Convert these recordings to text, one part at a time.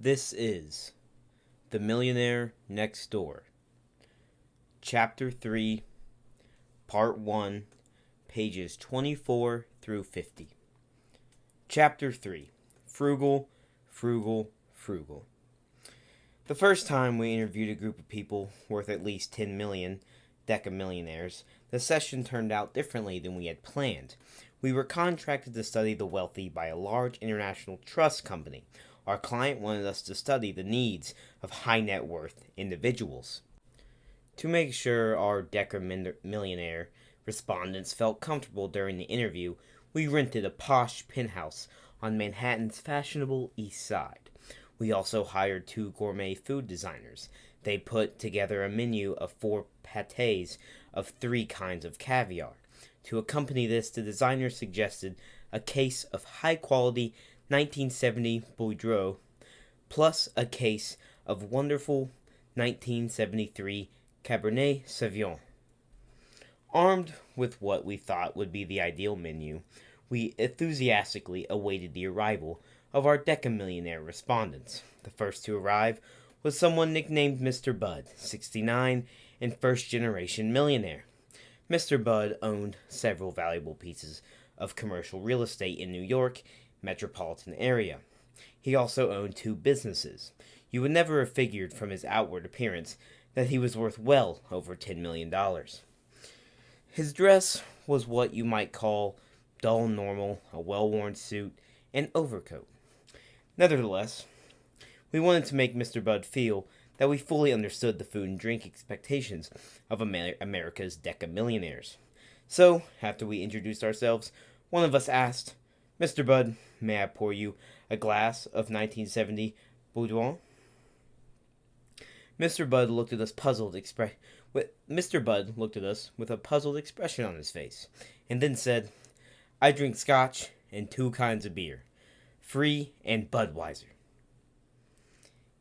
This is The Millionaire Next Door, Chapter 3, Part 1, pages 24 through 50. Chapter 3, Frugal, Frugal, Frugal. The first time we interviewed a group of people worth at least 10 million decamillionaires, the session turned out differently than we had planned. We were contracted to study the wealthy by a large international trust company. Our client wanted us to study the needs of high net worth individuals. To make sure our decamillionaire respondents felt comfortable during the interview, we rented a posh penthouse on Manhattan's fashionable East Side. We also hired 2 gourmet food designers. They put together a menu of 4 pâtés of 3 kinds of caviar. To accompany this, the designer suggested a case of high-quality 1970 Bordeaux, plus a case of wonderful 1973 Cabernet Sauvignon. Armed with what we thought would be the ideal menu, we enthusiastically awaited the arrival of our decamillionaire respondents. The first to arrive was someone nicknamed Mr. Bud, 69 and first-generation millionaire. Mr. Bud owned several valuable pieces of commercial real estate in New York metropolitan area. He also owned 2 businesses. You would never have figured from his outward appearance that he was worth well over $10 million. His dress was what you might call dull normal, a well-worn suit and overcoat. Nevertheless, we wanted to make Mr. Bud feel that we fully understood the food and drink expectations of America's decamillionaires. So, after we introduced ourselves, one of us asked, "Mr. Bud, may I pour you a glass of 1970 Bordeaux?" Mr. Bud looked at us with a puzzled expression on his face, and then said, "I drink Scotch and 2 kinds of beer, Free and Budweiser."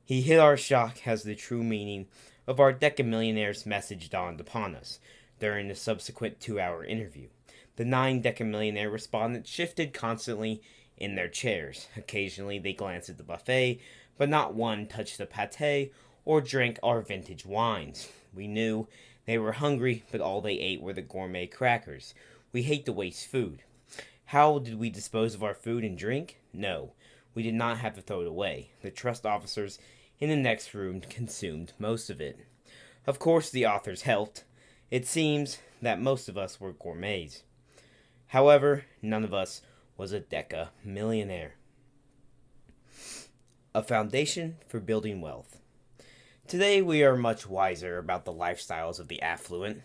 He hit our shock as the true meaning of our decamillionaire's message dawned upon us during the subsequent 2-hour interview. The 9 decamillionaire respondents shifted constantly in their chairs. Occasionally they glanced at the buffet, but not one touched the pâté or drank our vintage wines. We knew they were hungry, but all they ate were the gourmet crackers. We hate to waste food. How did we dispose of our food and drink? No, we did not have to throw it away. The trust officers in the next room consumed most of it. Of course, the authors helped. It seems that most of us were gourmets. However, none of us was a decamillionaire. A foundation for building wealth. Today we are much wiser about the lifestyles of the affluent.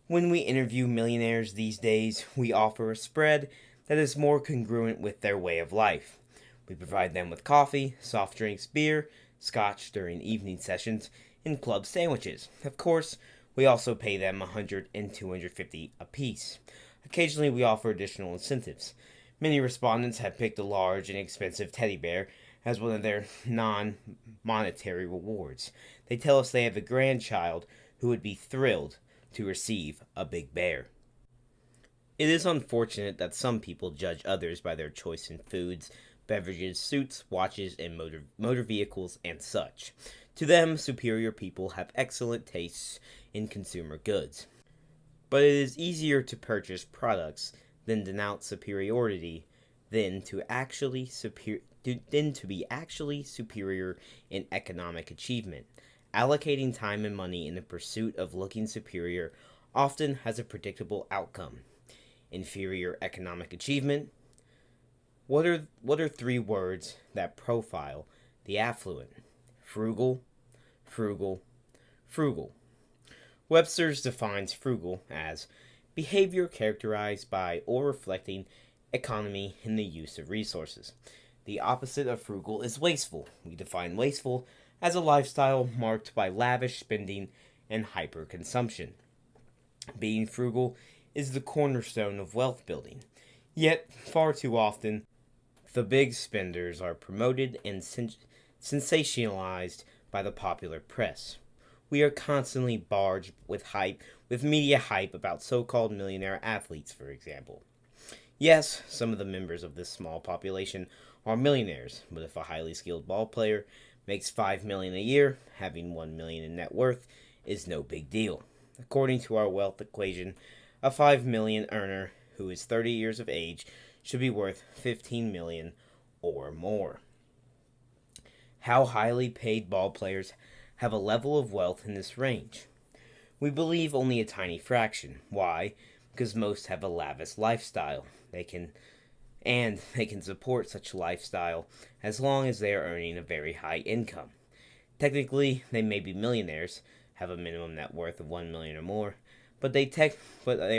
When we interview millionaires these days, we offer a spread that is more congruent with their way of life. We provide them with coffee, soft drinks, beer, scotch during evening sessions, and club sandwiches. Of course, we also pay them $100 and $250 apiece. Occasionally, we offer additional incentives. Many respondents have picked a large and expensive teddy bear as one of their non-monetary rewards. They tell us they have a grandchild who would be thrilled to receive a big bear. It is unfortunate that some people judge others by their choice in foods, beverages, suits, watches, and motor vehicles, and such. To them, superior people have excellent tastes in consumer goods. But it is easier to purchase products than denounce superiority than to be actually superior in economic achievement. Allocating time and money in the pursuit of looking superior often has a predictable outcome. Inferior economic achievement. What are 3 words that profile the affluent? Frugal, frugal, frugal. Webster's defines frugal as behavior characterized by or reflecting economy in the use of resources. The opposite of frugal is wasteful. We define wasteful as a lifestyle marked by lavish spending and hyperconsumption. Being frugal is the cornerstone of wealth building. Yet, far too often, the big spenders are promoted and sensationalized by the popular press. We are constantly barraged with media hype about so-called millionaire athletes, for example. Yes, some of the members of this small population are millionaires, but if a highly skilled ball player makes $5 million a year, having $1 million in net worth is no big deal. According to our wealth equation, a $5 million earner who is 30 years of age should be worth $15 million or more. How highly paid ball players have a level of wealth in this range? We believe only a tiny fraction. Why? Because most have a lavish lifestyle. They can support such a lifestyle as long as they are earning a very high income. Technically, they may be millionaires, have a minimum net worth of $1 million or more, but they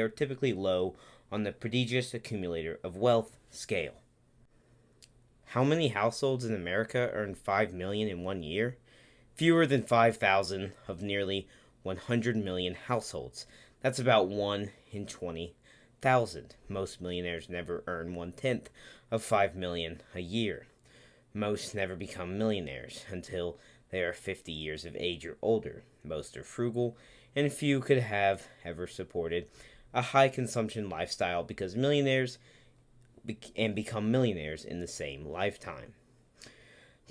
are typically low on the prodigious accumulator of wealth scale. How many households in America earn $5 million in 1 year? Fewer than 5,000 of nearly 100 million households. That's about 1 in 20,000. Most millionaires never earn 1/10 of $5 million a year. Most never become millionaires until they are 50 years of age or older. Most are frugal, and few could have ever supported a high consumption lifestyle because millionaires become millionaires in the same lifetime.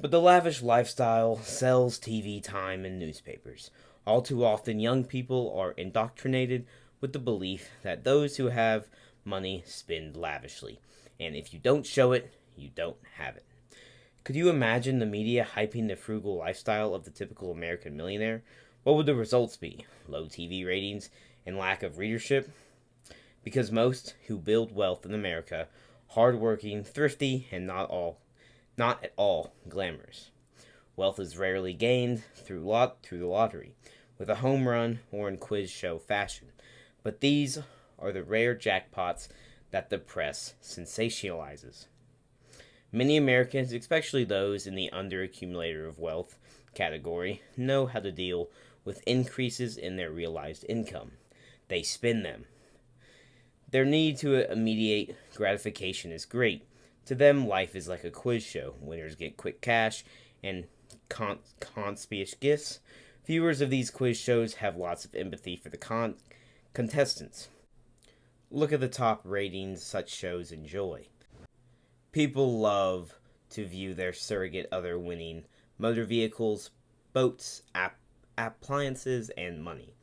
But the lavish lifestyle sells TV time and newspapers. All too often, young people are indoctrinated with the belief that those who have money spend lavishly, and if you don't show it, you don't have it. Could you imagine the media hyping the frugal lifestyle of the typical American millionaire? What would the results be? Low TV ratings and lack of readership? Because most who build wealth in America, hardworking, thrifty, and not at all glamorous. Wealth is rarely gained through the lottery, with a home run or in quiz show fashion. But these are the rare jackpots that the press sensationalizes. Many Americans, especially those in the underaccumulator of wealth category, know how to deal with increases in their realized income. They spend them. Their need to immediate gratification is great. To them, life is like a quiz show. Winners get quick cash and conspicuous gifts. Viewers of these quiz shows have lots of empathy for the contestants. Look at the top ratings such shows enjoy. People love to view their surrogate other winning motor vehicles, boats, appliances, and money.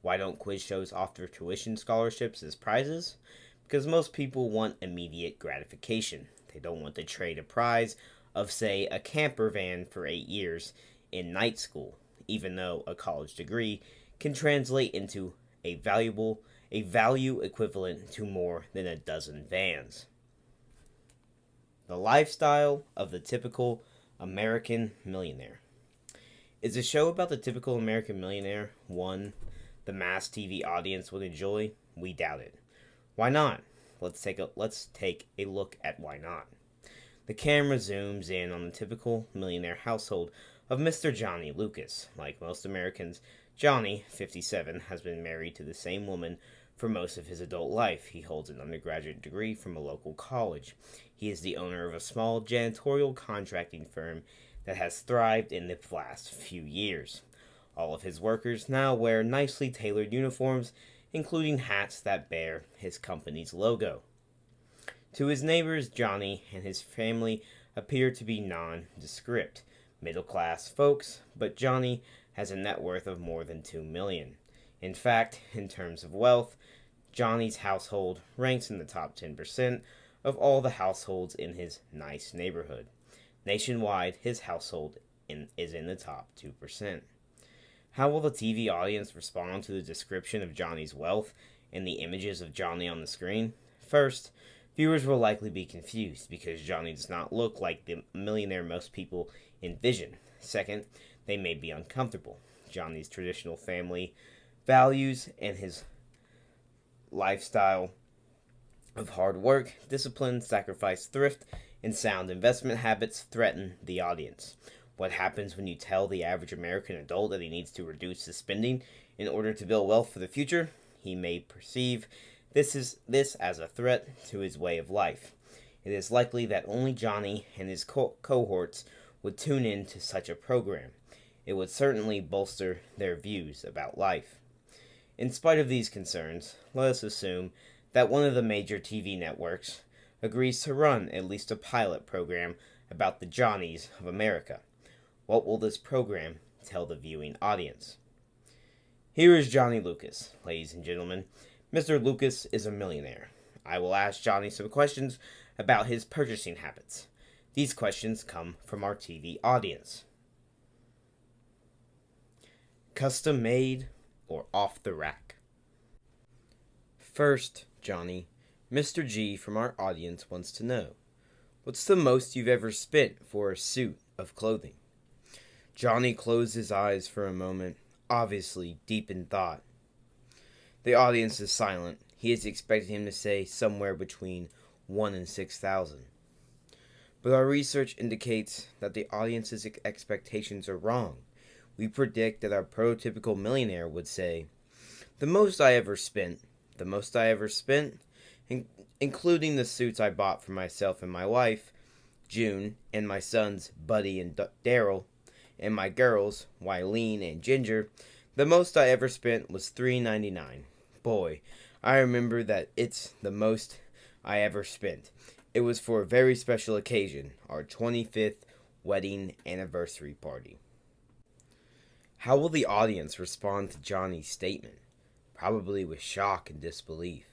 Why don't quiz shows offer tuition scholarships as prizes? Because most people want immediate gratification. They don't want to trade a prize of, say, a camper van for 8 years in night school, even though a college degree can translate into a value equivalent to more than a dozen vans. The lifestyle of the typical American millionaire. Is a show about the typical American millionaire one the mass TV audience would enjoy? We doubt it. Why not? Let's take a look at why not. The camera zooms in on the typical millionaire household of Mr. Johnny Lucas. Like most Americans, Johnny, 57, has been married to the same woman for most of his adult life. He holds an undergraduate degree from a local college. He is the owner of a small janitorial contracting firm that has thrived in the last few years. All of his workers now wear nicely tailored uniforms, including hats that bear his company's logo. To his neighbors, Johnny and his family appear to be nondescript, middle-class folks, but Johnny has a net worth of more than $2 million. In fact, in terms of wealth, Johnny's household ranks in the top 10% of all the households in his nice neighborhood. Nationwide, his household is in the top 2%. How will the TV audience respond to the description of Johnny's wealth and the images of Johnny on the screen? First, viewers will likely be confused because Johnny does not look like the millionaire most people envision. Second, they may be uncomfortable. Johnny's traditional family values and his lifestyle of hard work, discipline, sacrifice, thrift, and sound investment habits threaten the audience. What happens when you tell the average American adult that he needs to reduce his spending in order to build wealth for the future? He may perceive this as a threat to his way of life. It is likely that only Johnny and his cohorts would tune in to such a program. It would certainly bolster their views about life. In spite of these concerns, let us assume that one of the major TV networks agrees to run at least a pilot program about the Johnnies of America. What will this program tell the viewing audience? Here is Johnny Lucas, ladies and gentlemen. Mr. Lucas is a millionaire. I will ask Johnny some questions about his purchasing habits. These questions come from our TV audience. Custom made or off the rack? First, Johnny, Mr. G from our audience wants to know, what's the most you've ever spent for a suit of clothing? Johnny closed his eyes for a moment, obviously deep in thought. The audience is silent. He is expecting him to say somewhere between 1 and 6,000. But our research indicates that the audience's expectations are wrong. We predict that our prototypical millionaire would say, the most I ever spent, including the suits I bought for myself and my wife, June, and my sons, Buddy and Daryl, and my girls, Wileen and Ginger, the most I ever spent was $3.99. Boy, I remember that it's the most I ever spent. It was for a very special occasion, our 25th wedding anniversary party. How will the audience respond to Johnny's statement? Probably with shock and disbelief.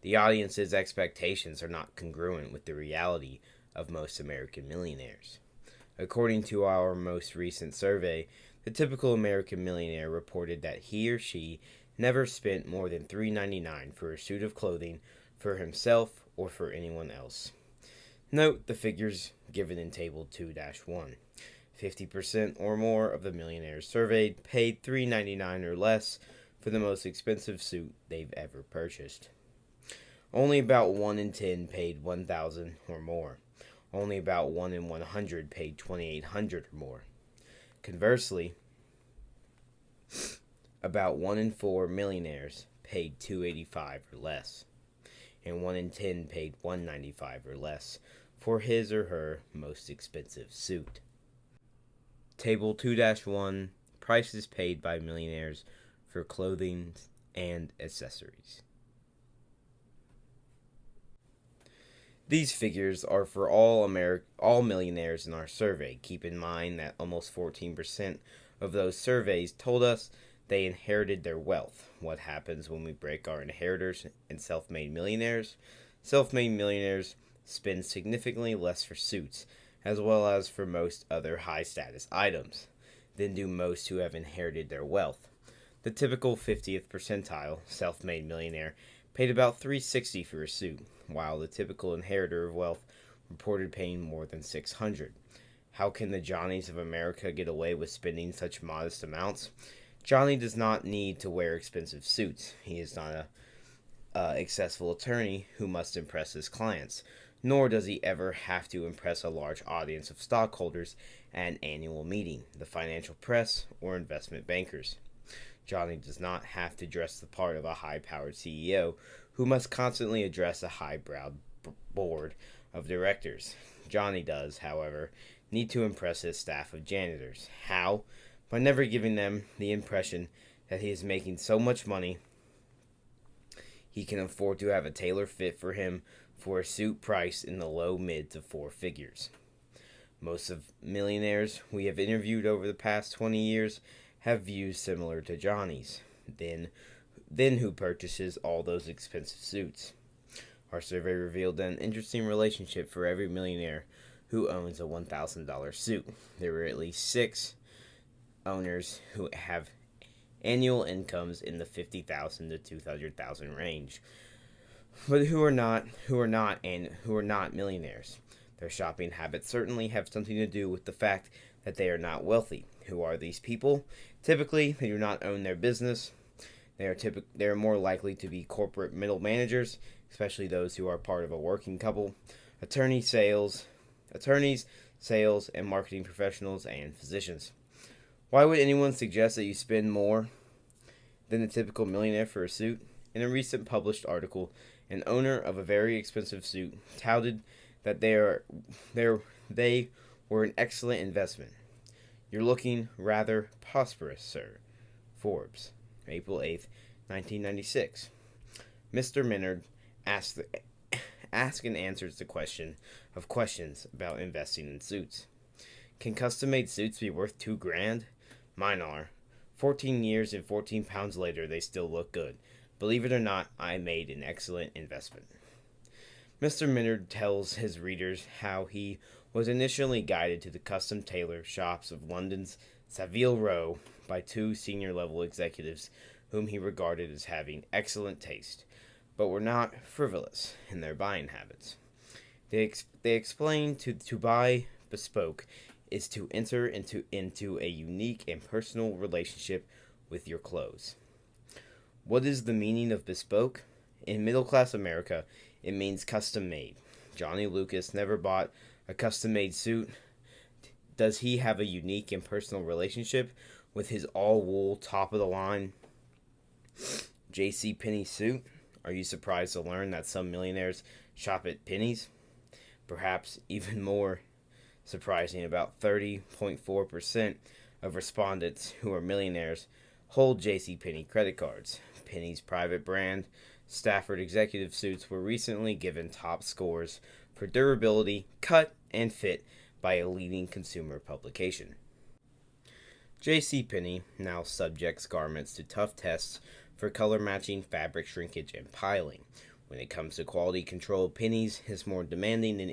The audience's expectations are not congruent with the reality of most American millionaires. According to our most recent survey, the typical American millionaire reported that he or she never spent more than $3.99 for a suit of clothing for himself or for anyone else. Note the figures given in Table 2-1. 50% or more of the millionaires surveyed paid $3.99 or less for the most expensive suit they've ever purchased. Only about 1 in 10 paid $1,000 or more. Only about 1 in 100 paid $2,800 or more. Conversely, about 1 in 4 millionaires paid $285 or less, and 1 in 10 paid $195 or less for his or her most expensive suit. Table 2-1, prices paid by millionaires for clothing and accessories. These figures are for all millionaires in our survey. Keep in mind that almost 14% of those surveys told us they inherited their wealth. What happens when we break our inheritors and self-made millionaires? Self-made millionaires spend significantly less for suits, as well as for most other high-status items, than do most who have inherited their wealth. The typical 50th percentile self-made millionaire paid about $360 for a suit, while the typical inheritor of wealth reported paying more than $600. How can the Johnnies of America get away with spending such modest amounts? Johnny does not need to wear expensive suits. He is not a successful attorney who must impress his clients, nor does he ever have to impress a large audience of stockholders at an annual meeting, the financial press, or investment bankers. Johnny does not have to dress the part of a high-powered CEO who must constantly address a high-browed board of directors. Johnny does, however, need to impress his staff of janitors. How? By never giving them the impression that he is making so much money he can afford to have a tailor fit for him for a suit priced in the low mid to 4 figures. Most of millionaires we have interviewed over the past 20 years have views similar to Johnny's, then who purchases all those expensive suits. Our survey revealed an interesting relationship for every millionaire who owns a $1,000 suit. There were at least 6 owners who have annual incomes in the $50,000 to $200,000 range, but who are not millionaires. Their shopping habits certainly have something to do with the fact that they are not wealthy. Who are these people? Typically, they do not own their business. They are more likely to be corporate middle managers, especially those who are part of a working couple, attorneys, sales, and marketing professionals, and physicians. Why would anyone suggest that you spend more than the typical millionaire for a suit? In a recent published article, an owner of a very expensive suit touted that they were an excellent investment. You're looking rather prosperous, sir. Forbes, April 8th, 1996. Mr. Minard asked asks and answers the question of questions about investing in suits. Can custom-made suits be worth $2,000? Mine are. 14 years and 14 pounds later, they still look good. Believe it or not, I made an excellent investment. Mr. Minard tells his readers how he was initially guided to the custom tailor shops of London's Savile Row by two senior-level executives whom he regarded as having excellent taste, but were not frivolous in their buying habits. They explained to buy bespoke is to enter into a unique and personal relationship with your clothes. What is the meaning of bespoke? In middle-class America, it means custom-made. Johnny Lucas never bought a custom-made suit. Does he have a unique and personal relationship with his all-wool, top-of-the-line J.C. Penney suit? Are you surprised to learn that some millionaires shop at Penny's? Perhaps even more surprising, about 30.4% of respondents who are millionaires hold J.C. Penney credit cards. Penny's private brand Stafford executive suits were recently given top scores for durability, cut, and fit by a leading consumer publication. J.C. Penney now subjects garments to tough tests for color matching, fabric shrinkage, and piling. When it comes to quality control, Penny's is more demanding than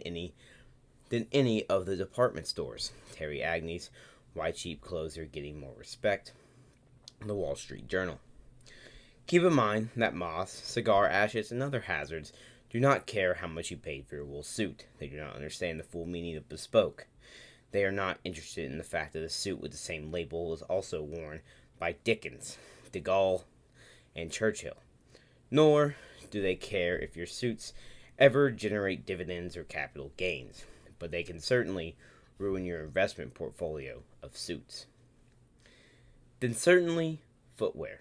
any of the department stores. Terry Agnews, why cheap clothes are getting more respect. The Wall Street Journal. Keep in mind that moths, cigar ashes, and other hazards do not care how much you paid for your wool suit. They do not understand the full meaning of bespoke. They are not interested in the fact that a suit with the same label was also worn by Dickens, de Gaulle, and Churchill. Nor do they care if your suits ever generate dividends or capital gains, but they can certainly ruin your investment portfolio of suits. Then certainly, footwear.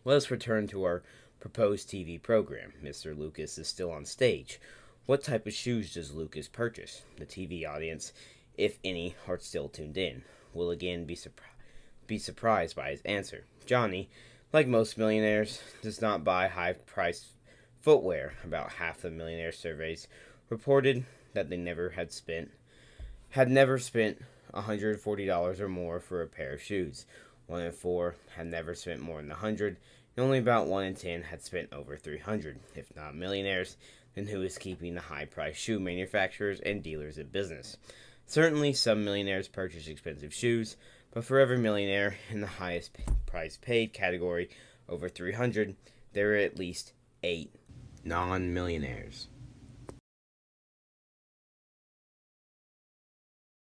Let us return to our proposed TV program. Mr. Lucas is still on stage. What type of shoes does Lucas purchase? The TV audience, if any, are still tuned in, will again be surprised by his answer. Johnny, like most millionaires, does not buy high-priced footwear. About half the millionaire surveys reported that they had never spent $140 or more for a pair of shoes. 1 in 4 had never spent more than $100, and only about 1 in 10 had spent over $300. If not millionaires, then who is keeping the high-priced shoe manufacturers and dealers in business? Certainly, some millionaires purchase expensive shoes, but for every millionaire in the highest price paid category, over $300, there are at least 8 non-millionaires.